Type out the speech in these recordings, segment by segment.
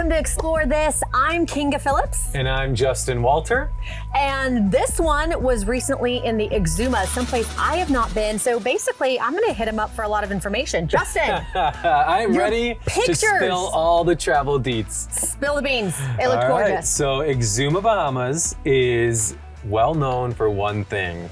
welcome to Explore This. I'm Kinga Philipps. And I'm Justin Walter. And this one was recently in the Exumas, someplace I have not been. So basically, I'm going to hit him up for a lot of information. Justin. I'm ready pictures. to spill all the travel deets. Spill the beans. It looked All right, gorgeous. so Exuma, Bahamas is well known for one thing.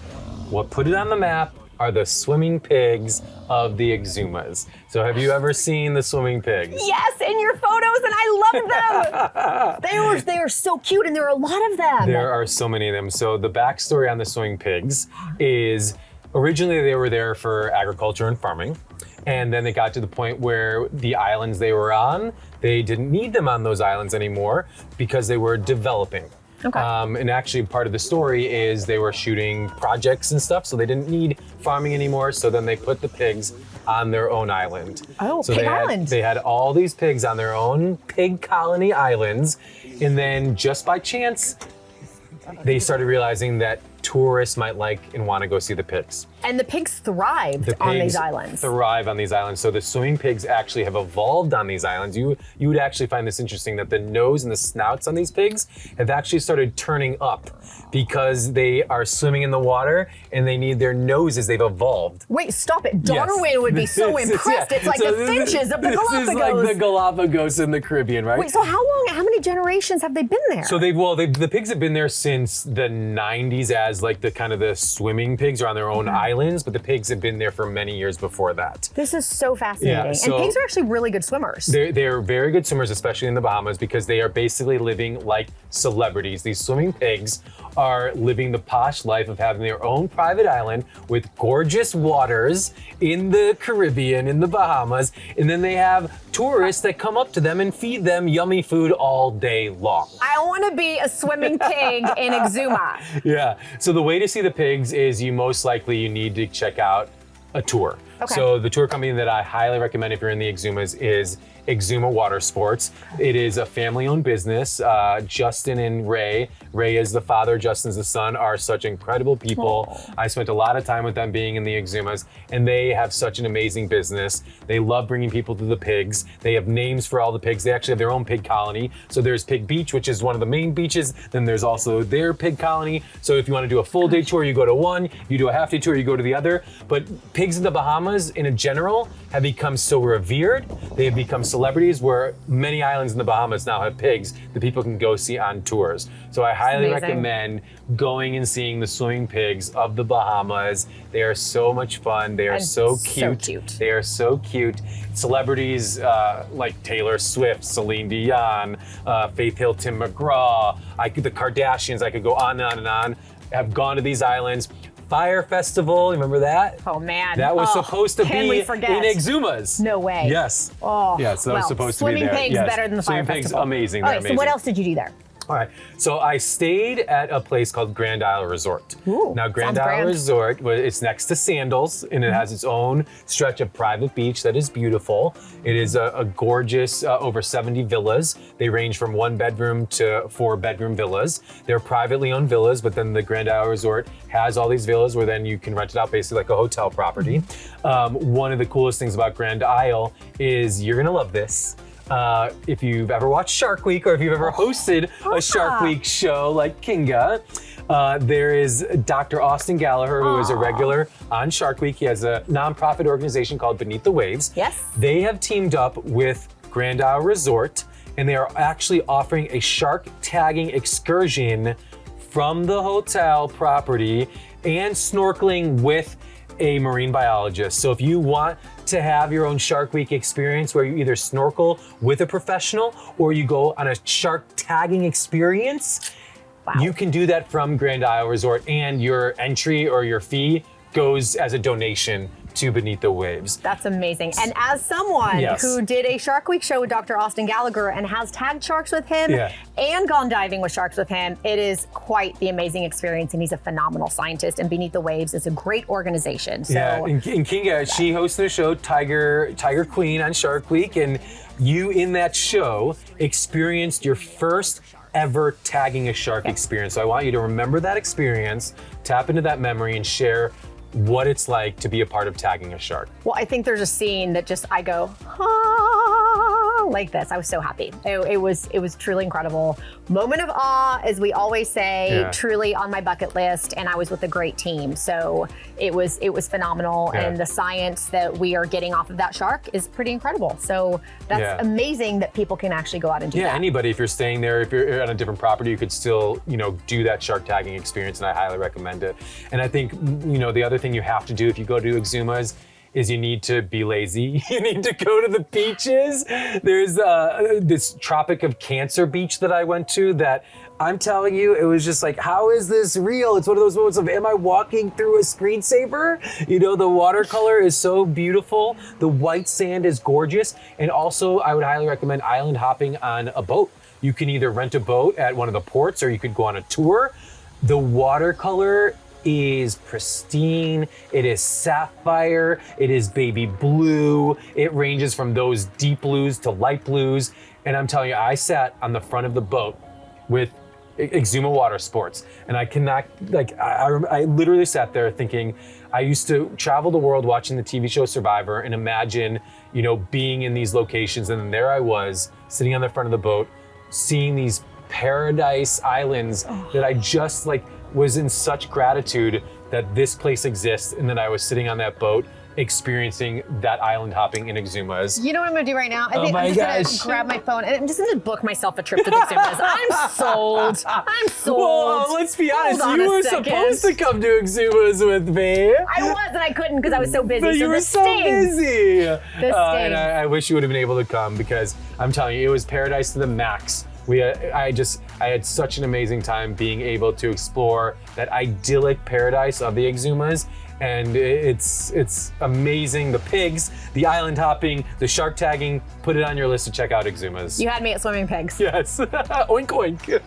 What put it on the map are the swimming pigs of the Exumas. So have you ever seen the swimming pigs? Yes, in your photos, and I love them. They were so cute, and there are a lot of them. There are so many of them. So the backstory on the swimming pigs is originally they were there for agriculture and farming. And then they got to the point where the islands they were on, they didn't need them on those islands anymore because they were developing. Okay. And actually part of the story is they were shooting projects and stuff, so they didn't need farming anymore. So then they put the pigs on their own island. Oh, so pig island. They had all these pigs on their own pig colony islands. And then just by chance, they started realizing that tourists might like and want to go see the pigs. And the pigs thrived on these islands. Thrive on these islands. So the swimming pigs actually have evolved on these islands. You would actually find this interesting that the nose and the snouts on these pigs have actually started turning up because they are swimming in the water and they need their noses. They've evolved. Wait, stop it. Darwin would be so impressed. It's like the finches of the Galapagos. This is like the Galapagos in the Caribbean, right? Wait, so how many generations have they been there? So the pigs have been there since the 90s as like the kind of the swimming pigs are on their own islands, but the pigs have been there for many years before that. This is so fascinating. Yeah, so and pigs are actually really good swimmers. They're very good swimmers, especially in the Bahamas, because they are basically living like celebrities. These swimming pigs are living the posh life of having their own private island with gorgeous waters in the Caribbean, in the Bahamas, and then they have tourists that come up to them and feed them yummy food all day long. I want to be a swimming pig in Exuma. Yeah, so the way to see the pigs is you need to check out a tour. Okay. So the tour company that I highly recommend if you're in the Exumas is Exuma Water Sports. It is a family-owned business. Justin and Ray is the father, Justin's the son, are such incredible people. Aww. I spent a lot of time with them being in the Exumas, and they have such an amazing business. They love bringing people to the pigs. They have names for all the pigs. They actually have their own pig colony. So there's Pig Beach, which is one of the main beaches. Then there's also their pig colony. So if you want to do a full day tour, you go to one. You do a half day tour, you go to the other. But pigs in the Bahamas, in general, have become so revered. They have become celebrities where many islands in the Bahamas now have pigs that people can go see on tours. So I highly recommend going and seeing the swimming pigs of the Bahamas. They are so much fun. They are so cute. They are so cute. Celebrities like Taylor Swift, Celine Dion, Faith Hill, Tim McGraw, the Kardashians, I could go on and on and on, have gone to these islands. Fire Festival, remember that? Oh man. That was supposed to be in Exumas. No way. Yes. Oh. Yes, that was supposed to be there. Swimming pigs better than the Fire Festival. Festival. Amazing. Okay, They're amazing. so what else did you do there? All right, so I stayed at a place called Grand Isle Resort. Ooh, now, Grand Isle Resort, it's next to Sandals, and it has its own stretch of private beach that is beautiful. It is a gorgeous, over 70 villas. They range from 1-bedroom to 4-bedroom villas. They're privately owned villas, but then the Grand Isle Resort has all these villas where then you can rent it out basically like a hotel property. One of the coolest things about Grand Isle is you're gonna love this. If you've ever watched Shark Week or if you've ever hosted a Shark Week show like Kinga, there is Dr. Austin Gallagher, who is a regular on Shark Week. He has a nonprofit organization called Beneath the Waves. Yes. They have teamed up with Grand Isle Resort, and they are actually offering a shark tagging excursion from the hotel property and snorkeling with a marine biologist. So if you want to have your own Shark Week experience where you either snorkel with a professional or you go on a shark tagging experience, you can do that from Grand Isle Resort, and your entry or your fee goes as a donation to Beneath the Waves. That's amazing. And as someone who did a Shark Week show with Dr. Austin Gallagher and has tagged sharks with him and gone diving with sharks with him, it is quite the amazing experience, and he's a phenomenal scientist, and Beneath the Waves is a great organization. So, and Kinga, she hosted a show, Tiger Queen on Shark Week, and you in that show experienced your first ever tagging a shark experience. So I want you to remember that experience, tap into that memory, and share what it's like to be a part of tagging a shark. Well, I think there's a scene that just I go, gonna like this. I was so happy. It was truly incredible. Moment of awe, as we always say, truly on my bucket list, and I was with a great team. So it was phenomenal, and the science that we are getting off of that shark is pretty incredible. So that's amazing that people can actually go out and do that. Yeah, anybody, if you're staying there, if you're on a different property, you could still, do that shark tagging experience, and I highly recommend it. And I think, the other thing you have to do if you go to Exumas is you need to be lazy. You need to go to the beaches. There's this Tropic of Cancer beach that I went to that I'm telling you, it was just like, how is this real? It's one of those moments of, am I walking through a screensaver? The watercolor is so beautiful. The white sand is gorgeous. And also, I would highly recommend island hopping on a boat. You can either rent a boat at one of the ports or you could go on a tour. The watercolor is pristine. It is sapphire. It is baby blue. It ranges from those deep blues to light blues. And I'm telling you, I sat on the front of the boat with Exuma Water Sports, and I cannot, I literally sat there thinking, I used to travel the world watching the TV show Survivor and imagine, being in these locations, and then there I was sitting on the front of the boat, seeing these paradise islands that I just was in such gratitude that this place exists, and that I was sitting on that boat experiencing that island hopping in Exumas. You know what I'm gonna do right now? I think I'm just gonna grab my phone and I'm just gonna book myself a trip to the Exumas. I'm sold. I'm sold. Well, let's be honest. You were supposed to come to Exumas with me. I was, and I couldn't because I was so busy. But you were so busy. And I wish you would have been able to come, because I'm telling you, it was paradise to the max. I had such an amazing time being able to explore that idyllic paradise of the Exumas. And it's amazing. The pigs, the island hopping, the shark tagging. Put it on your list to check out Exumas. You had me at swimming pigs. Yes. Oink, oink.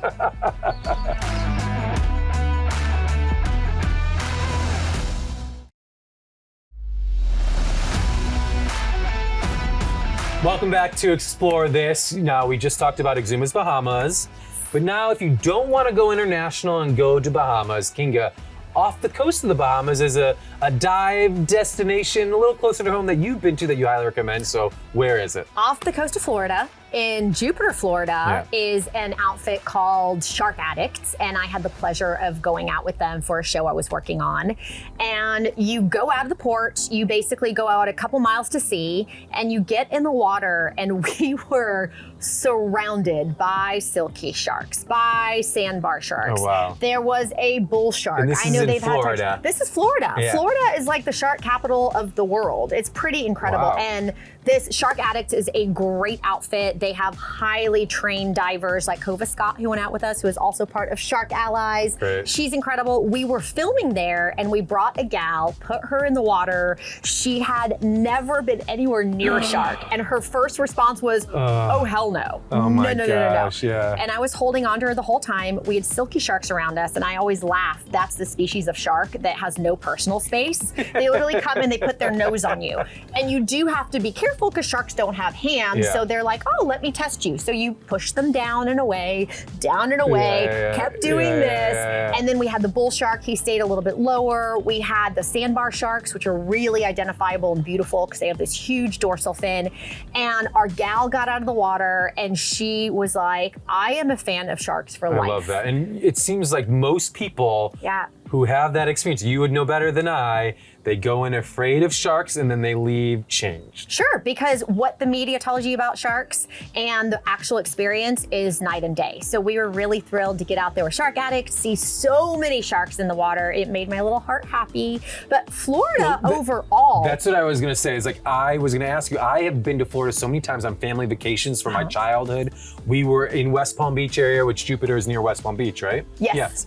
Welcome back to Explore This. Now, we just talked about Exumas, Bahamas. But now, if you don't want to go international and go to Bahamas, Kinga, off the coast of the Bahamas is a dive destination a little closer to home that you've been to that you highly recommend. So where is it? Off the coast of Florida, in Jupiter, Florida, is an outfit called Shark Addicts, and I had the pleasure of going out with them for a show I was working on. And you go out of the port, you basically go out a couple miles to sea, and you get in the water, and we were surrounded by silky sharks, by sandbar sharks. Oh, wow. There was a bull shark. And this is in Florida. This is Florida. Yeah. Florida is like the shark capital of the world. It's pretty incredible. Wow. And this Shark Addicts is a great outfit. They have highly trained divers like Kova Scott, who went out with us, who is also part of Shark Allies. Great. She's incredible. We were filming there and we brought a gal, put her in the water. She had never been anywhere near a shark. And her first response was, oh, hell no. Oh my no. gosh, yeah. And I was holding on to her the whole time. We had silky sharks around us, and I always laugh. That's the species of shark that has no personal space. They literally come and they put their nose on you. And you do have to be careful because sharks don't have hands. Yeah. So they're like, oh, let me test you. So you push them down and away, kept doing this. And then we had the bull shark. He stayed a little bit lower. We had the sandbar sharks, which are really identifiable and beautiful because they have this huge dorsal fin. And our gal got out of the water and she was like, I am a fan of sharks for life. I love that. And it seems like most people who have that experience, you would know better than I, they go in afraid of sharks and then they leave changed. Sure, because what the media tells you about sharks and the actual experience is night and day. So we were really thrilled to get out there with Shark Addicts, see so many sharks in the water. It made my little heart happy. But Florida overall. That's what I was gonna say, is like, I was gonna ask you, I have been to Florida so many times on family vacations from my childhood. We were in West Palm Beach area, which Jupiter is near West Palm Beach, right? Yes.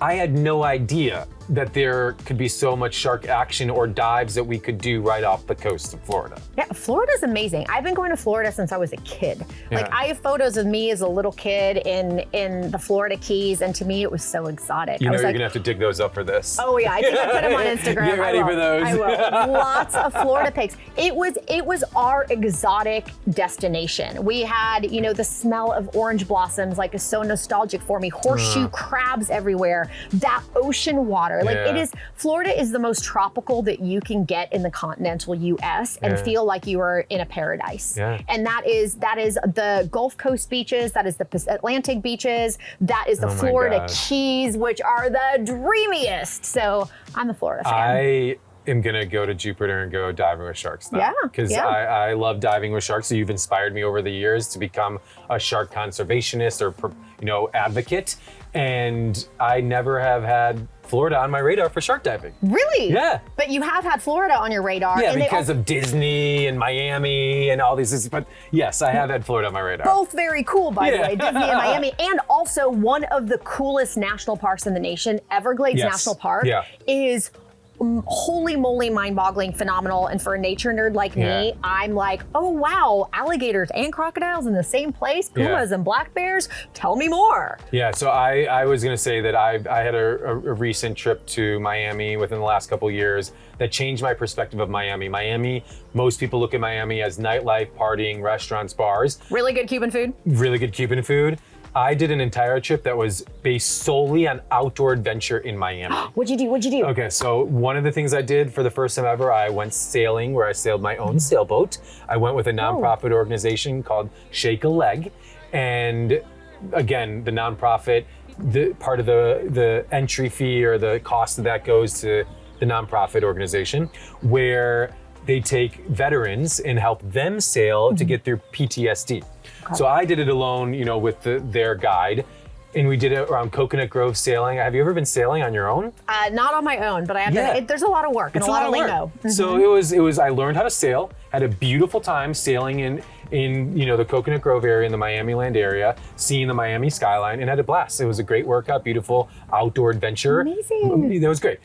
I had no idea that there could be so much shark action or dives that we could do right off the coast of Florida. Yeah, Florida's amazing. I've been going to Florida since I was a kid. Like, I have photos of me as a little kid in the Florida Keys, and to me it was so exotic. You know, I was you're gonna have to dig those up for this. Oh yeah, I think I put them on Instagram. Get ready for those. I will. Lots of Florida pics. It was our exotic destination. We had, you know, the smell of orange blossoms, like, is so nostalgic for me. Horseshoe crabs everywhere. That ocean water. water. Like Florida is the most tropical that you can get in the continental US and feel like you are in a paradise. Yeah. And that is the Gulf Coast beaches, that is the Atlantic beaches, that is the Florida Keys, which are the dreamiest. So I'm a Florida fan. I'm gonna go to Jupiter and go diving with sharks now. Yeah, because I love diving with sharks. So you've inspired me over the years to become a shark conservationist or advocate. And I never have had Florida on my radar for shark diving. Really? Yeah. But you have had Florida on your radar. Yeah, because of Disney and Miami and all these. But yes, I have had Florida on my radar. Both very cool, by the way, Disney and Miami. And also one of the coolest national parks in the nation, Everglades National Park, is holy moly, mind-boggling, phenomenal. And for a nature nerd like me, I'm like, oh wow, alligators and crocodiles in the same place, pumas and black bears. Tell me more. Yeah, so I was gonna say that I had a recent trip to Miami within the last couple years that changed my perspective of Miami. Most people look at Miami as nightlife, partying, restaurants, bars. Really good Cuban food. Really good Cuban food. I did an entire trip that was based solely on outdoor adventure in Miami. What'd you do? Okay, so one of the things I did for the first time ever, I went sailing where I sailed my own sailboat. I went with a nonprofit organization called Shake a Leg. And again, the nonprofit, part of the entry fee or the cost of that goes to the nonprofit organization where they take veterans and help them sail to get through PTSD. Okay. So I did it alone, with their guide, and we did it around Coconut Grove sailing. Have you ever been sailing on your own? Not on my own, but I have there's a lot of work and a lot of lingo. So it was. I learned how to sail. Had a beautiful time sailing in the Coconut Grove area in the Miami land area, seeing the Miami skyline, and had a blast. It was a great workout, beautiful outdoor adventure. Amazing. That was great.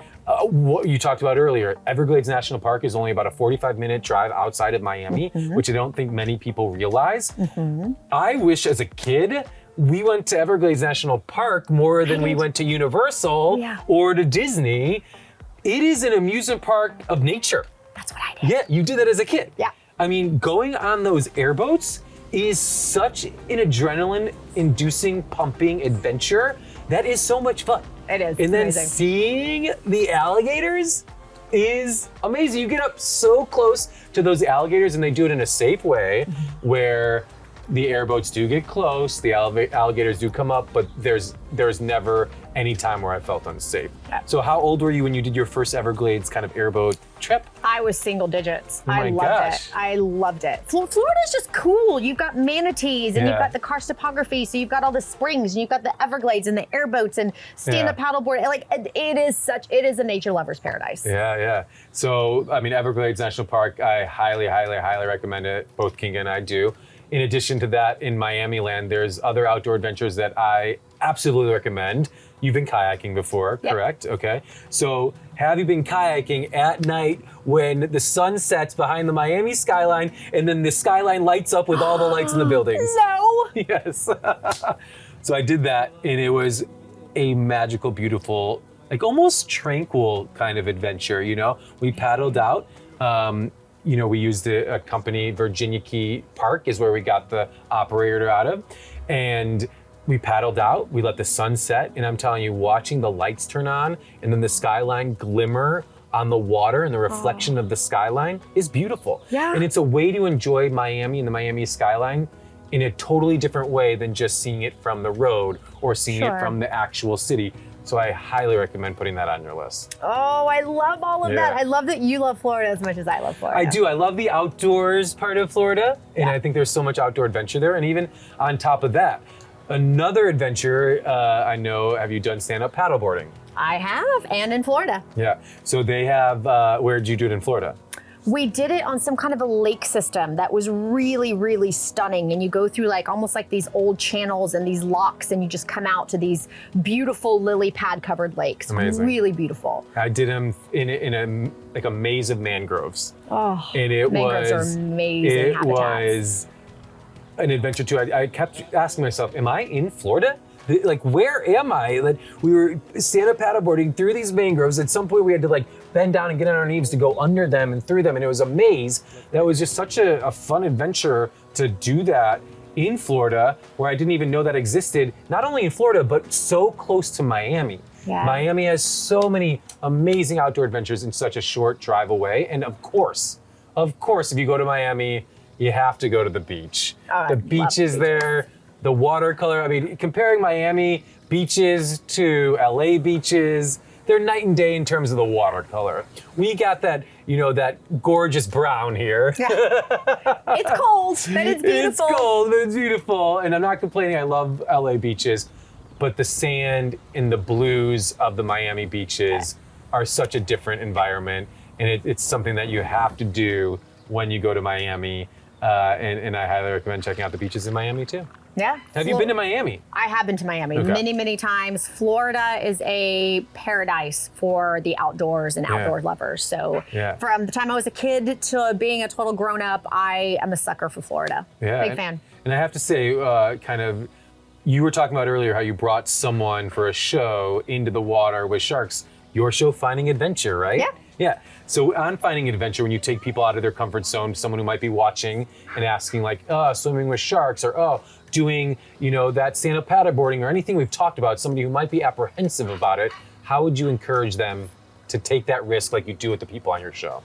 What you talked about earlier, Everglades National Park is only about a 45-minute drive outside of Miami, which I don't think many people realize. I wish as a kid, we went to Everglades National Park more than we went to Universal or to Disney. It is an amusement park of nature. That's what I did. Yeah, you did that as a kid. Yeah. I mean, going on those airboats is such an adrenaline-inducing, pumping adventure that is so much fun. It is. And then seeing the alligators is amazing. You get up so close to those alligators, and they do it in a safe way where the airboats do get close, the alligators do come up, but there's never any time where I felt unsafe. So how old were you when you did your first Everglades kind of airboat trip? I was single digits. I loved it. Florida's just cool. You've got manatees and you've got the karst topography, so you've got all the springs and you've got the Everglades and the airboats and stand-up paddleboard. Like it is a nature lover's paradise. Yeah. So I mean, Everglades National Park, I highly recommend it. Both Kinga and I do. In addition to that, in Miami land, there's other outdoor adventures that I absolutely recommend. You've been kayaking before, correct? Okay. So have you been kayaking at night when the sun sets behind the Miami skyline and then the skyline lights up with all the lights in the buildings? No. Yes. So I did that, and it was a magical, beautiful, like almost tranquil kind of adventure, We paddled out. We used a company, Virginia Key Park is where we got the operator out of. And we paddled out, we let the sun set, and I'm telling you, watching the lights turn on and then the skyline glimmer on the water and the reflection of the skyline is beautiful. Yeah. And it's a way to enjoy Miami and the Miami skyline in a totally different way than just seeing it from the road or seeing it from the actual city. So I highly recommend putting that on your list. Oh, I love all of that. I love that you love Florida as much as I love Florida. I do. I love the outdoors part of Florida. And I think there's so much outdoor adventure there. And even on top of that, another adventure, I know, have you done stand-up paddleboarding? I have, and in Florida. Yeah. So they have, where did you do it in Florida? We did it on some kind of a lake system that was really, really stunning. And you go through almost like these old channels and these locks, and you just come out to these beautiful lily pad covered lakes. Amazing. Really beautiful. I did them in a maze of mangroves. Oh, and mangroves are amazing habitats. It was an adventure too. I kept asking myself, am I in Florida? Where am I? We were stand-up paddleboarding through these mangroves. At some point we had to bend down and get on our knees to go under them and through them. And it was a maze. That was just such a fun adventure to do that in Florida, where I didn't even know that existed, not only in Florida, but so close to Miami. Miami has so many amazing outdoor adventures in such a short drive away. And of course, if you go to Miami, you have to go to the beach. The beaches there, the watercolor. I mean, comparing Miami beaches to LA beaches, they're night and day in terms of the watercolor. We got that, that gorgeous brown here. Yeah. It's cold, but it's beautiful. It's cold, but it's beautiful. And I'm not complaining, I love LA beaches, but the sand and the blues of the Miami beaches are such a different environment. And it's something that you have to do when you go to Miami. And I highly recommend checking out the beaches in Miami too. Yeah. Have you been to Miami? I have been to Miami many, many times. Florida is a paradise for the outdoors and outdoor lovers. So from the time I was a kid to being a total grown up, I am a sucker for Florida. Yeah. Big fan. And I have to say, you were talking about earlier how you brought someone for a show into the water with sharks. Your show, Finding Adventure, right? Yeah. Yeah. So on Finding Adventure, when you take people out of their comfort zone, someone who might be watching and asking like, swimming with sharks, or doing, that stand-up paddleboarding, or anything we've talked about, somebody who might be apprehensive about it, how would you encourage them to take that risk like you do with the people on your show?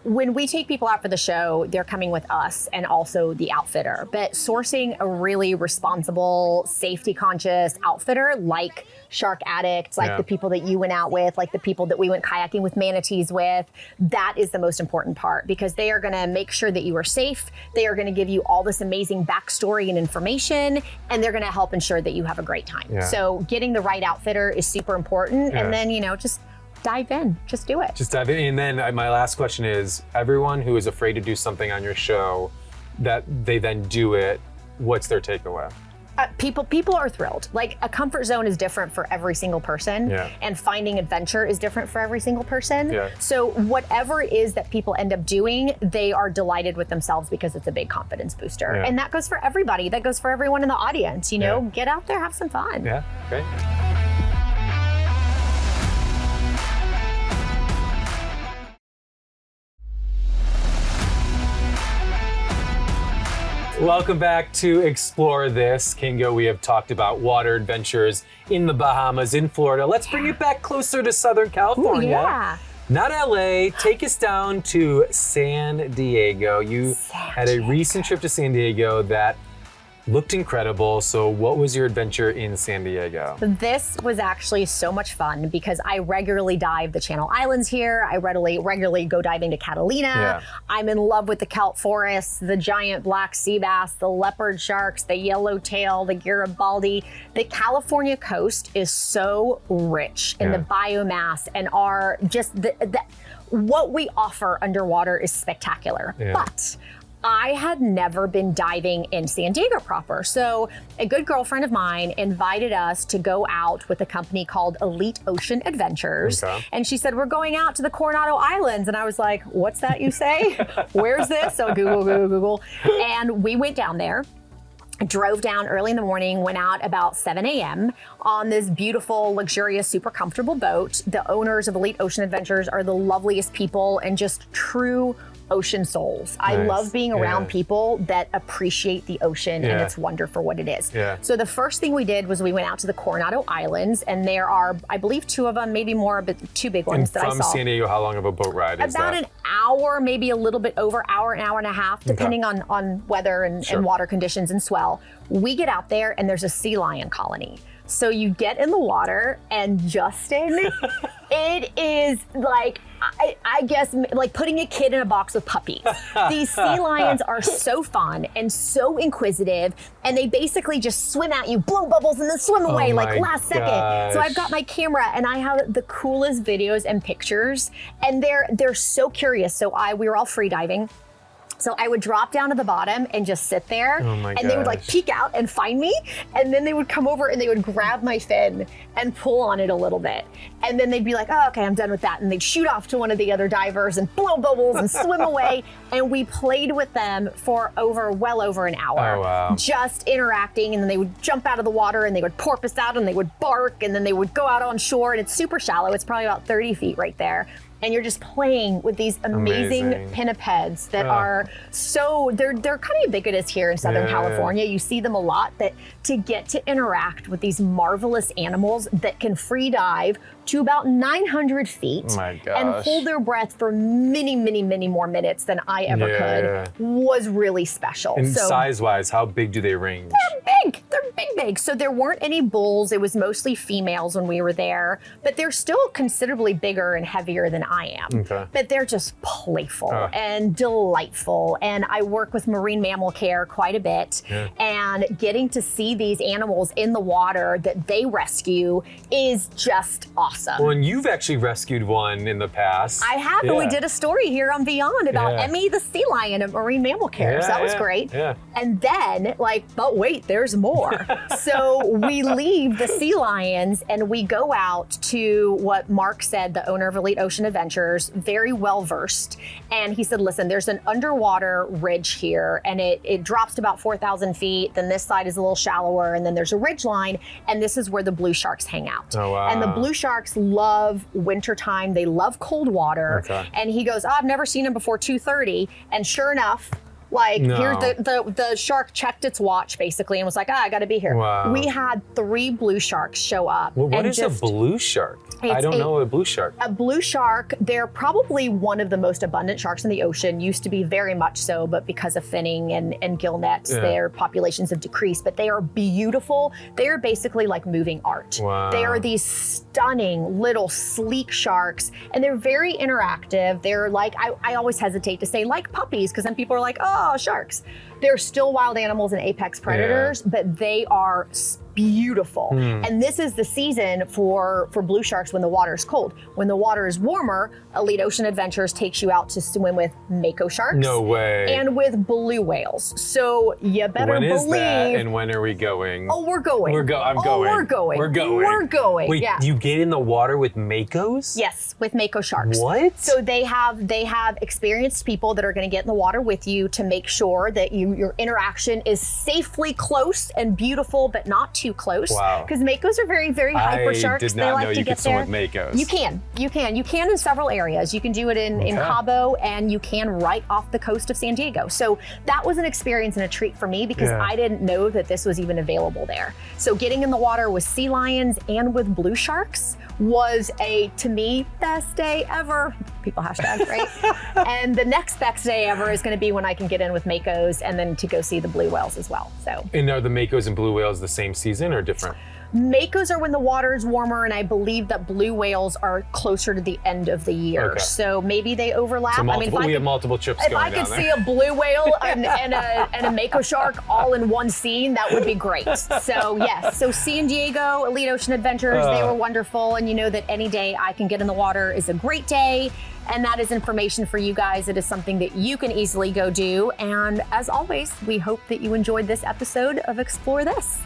When we take people out for the show, they're coming with us and also the outfitter. But sourcing a really responsible, safety-conscious outfitter like shark addicts, like the people that you went out with, like the people that we went kayaking with manatees with, that is the most important part, because they are going to make sure that you are safe. They are going to give you all this amazing backstory and information, and they're going to help ensure that you have a great time. Yeah. So getting the right outfitter is super important. And then, just dive in, just do it. Just dive in. And then my last question is, everyone who is afraid to do something on your show, that they then do it, what's their takeaway? People are thrilled. Like, a comfort zone is different for every single person, and finding adventure is different for every single person. Yeah. So whatever it is that people end up doing, they are delighted with themselves because it's a big confidence booster. Yeah. And that goes for everybody. That goes for everyone in the audience. Get out there, have some fun. Yeah, great. Welcome back to Explore This. Kinga, we have talked about water adventures in the Bahamas, in Florida. Let's bring it back closer to Southern California. Ooh, yeah. Not LA. Take us down to San Diego. You had a recent trip to San Diego that looked incredible. So what was your adventure in San Diego? This was actually so much fun because I regularly dive the Channel Islands here. I regularly go diving to Catalina. Yeah. I'm in love with the kelp forests, the giant black sea bass, the leopard sharks, the yellowtail, the Garibaldi. The California coast is so rich in the biomass, and what we offer underwater is spectacular. Yeah. But I had never been diving in San Diego proper. So a good girlfriend of mine invited us to go out with a company called Elite Ocean Adventures. Okay. And she said, we're going out to the Coronado Islands. And I was like, what's that you say? Where's this? So Google. And we went down there. Drove down early in the morning, went out about 7 a.m. on this beautiful, luxurious, super comfortable boat. The owners of Elite Ocean Adventures are the loveliest people and just true ocean souls. Nice. I love being around people that appreciate the ocean and its wonder for what it is. Yeah. So the first thing we did was we went out to the Coronado Islands, and there are, I believe, 2 of them, maybe more, but 2 big ones that I saw. From San Diego, how long of a boat ride is that? About an hour, maybe a little bit over an hour and a half, depending on weather and water conditions and swell. We get out there and there's a sea lion colony. So you get in the water, and Justin, it is like, I guess, like putting a kid in a box with puppies. These sea lions are so fun and so inquisitive, and they basically just swim at you, blow bubbles, and then swim away like last second. So I've got my camera, and I have the coolest videos and pictures, and they're so curious. So we were all free diving. So I would drop down to the bottom and just sit there, and they would like peek out and find me, and then they would come over and they would grab my fin and pull on it a little bit. And then they'd be like, oh, okay, I'm done with that. And they'd shoot off to one of the other divers and blow bubbles and swim away. And we played with them for well over an hour, just interacting. And then they would jump out of the water and they would porpoise out and they would bark, and then they would go out on shore, and it's super shallow. It's probably about 30 feet right there. and you're just playing with these amazing pinnipeds that are they're kind of ubiquitous here in Southern California. You see them a lot, but to get to interact with these marvelous animals that can free dive to about 900 feet and hold their breath for many, many, many more minutes than I ever could was really special. And size-wise, how big do they range? They're big. So there weren't any bulls. It was mostly females when we were there, but they're still considerably bigger and heavier than I am. But they're just playful and delightful. And I work with marine mammal care quite a bit, and getting to see these animals in the water that they rescue is just awesome. Well, and you've actually rescued one in the past. I have, and we did a story here on Beyond about Emmy the sea lion at Marine Mammal Care, so that was great. And then, but wait, there's more. So we leave the sea lions and we go out to what Mark said, the owner of Elite Ocean Adventures, very well versed. And he said, listen, there's an underwater ridge here, and it drops to about 4,000 feet. Then this side is a little shallower, and then there's a ridge line, and this is where the blue sharks hang out. And the blue sharks love wintertime. They love cold water. And he goes, I've never seen them before 2:30. And sure enough, here the shark checked its watch basically and was like, I gotta be here. We had 3 blue sharks show up. Well, what is a blue shark? I don't know a blue shark. A blue shark, they're probably one of the most abundant sharks in the ocean. Used to be very much so, but because of finning and gill nets, their populations have decreased. But they are beautiful. They are basically like moving art. They are these stunning little sleek sharks, and they're very interactive. They're like, I always hesitate to say like puppies, because then people are like, oh, sharks. They're still wild animals and apex predators, but they are beautiful. And this is the season for blue sharks when the water is cold. When the water is warmer, Elite Ocean Adventures takes you out to swim with Mako sharks. No way. And with blue whales. So you better believe. When is that, and when are we going? Oh, we're going. I'm going. We're going. We're going. We're going. Wait, you get in the water with Makos? Yes, with Mako sharks. What? So they have experienced people that are going to get in the water with you to make sure that your interaction is safely close and beautiful, but not too close. Because Makos are very, very hyper sharks. I did not know you could swim with Makos. You can in several areas. You can do it in Cabo, and you can right off the coast of San Diego. So that was an experience and a treat for me, because I didn't know that this was even available there. So getting in the water with sea lions and with blue sharks was to me, best day ever. People hashtag, right? And the next best day ever is going to be when I can get in with Makos and then to go see the blue whales as well. So. And are the Makos and blue whales the same season or different? Makos are when the water is warmer, and I believe that blue whales are closer to the end of the year. So maybe they overlap. So we have multiple trips going down there. If I could see a blue whale and a Mako shark all in one scene, that would be great. So yes, so San Diego, Elite Ocean Adventures, they were wonderful, and you know that any day I can get in the water is a great day. And that is information for you guys. It is something that you can easily go do. And as always, we hope that you enjoyed this episode of Explore This.